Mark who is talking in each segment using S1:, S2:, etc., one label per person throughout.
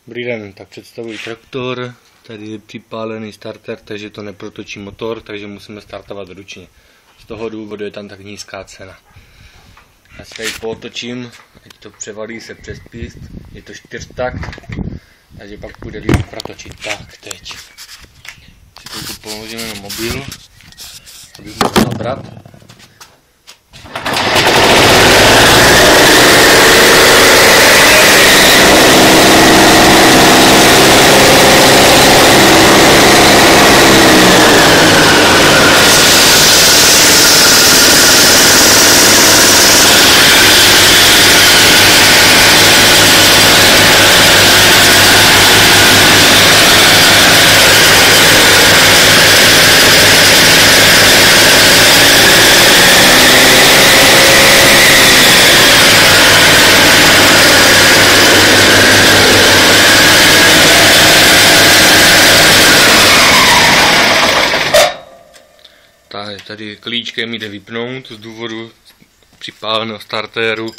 S1: Dobrý den, tak představuji traktor, tady je připálený starter, takže to neprotočí motor, takže musíme startovat ručně. Z toho důvodu je tam tak nízká cena. Já si tady pootočím, ať to převalí se přes píst, je to 4takt, takže pak bude líp protočit. Tak, teď si tu položíme na mobil, abych mohl nabrat. Tady klíčkem jde vypnout, z důvodu připáleného startéru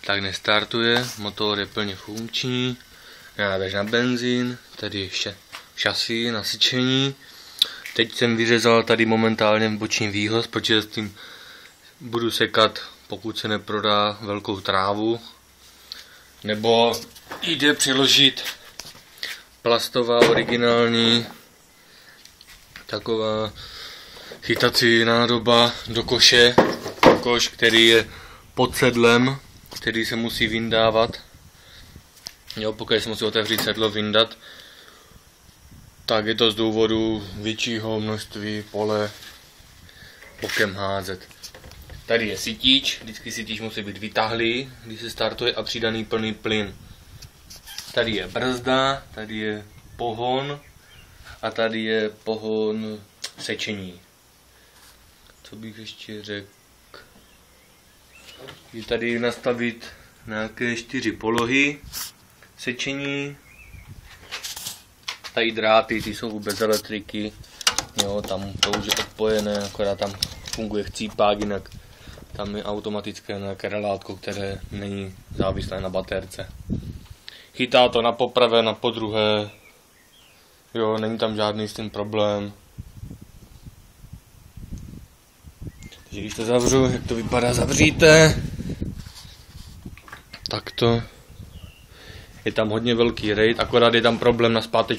S1: tak nestartuje, motor je plně funkční, nádrž na benzín, tady ještě šasí, nasyčení. Teď jsem vyřezal tady momentálně boční výhoz, protože s tím budu sekat, pokud se neprodá, velkou trávu, nebo jde přiložit plastová originální taková chytací nádoba do koše, koš, který je pod sedlem, který se musí vyndávat. Jo, pokud se musí otevřít sedlo, vyndat, tak je to z důvodu většího množství pole bokem házet. Tady je sytič, vždycky sytič musí být vytahlý, když se startuje, a přidaný plný plyn. Tady je brzda, tady je pohon a tady je pohon sečení. Co bych ještě řekl? Je tady nastavit nějaké 4 polohy sečení. Tady dráty, ty jsou bez elektriky. Jo, tam to už je odpojené, akorát tam funguje chcípák, jinak tam je automatické nějaké relátko, které není závislé na baterce. Chytá to na poprvé, na podruhé. Jo, není tam žádný s tím problém. Takže když to zavřu, jak to vypadá, zavříte, tak to je tam hodně velký rejt, akorát je tam problém na zpátečku.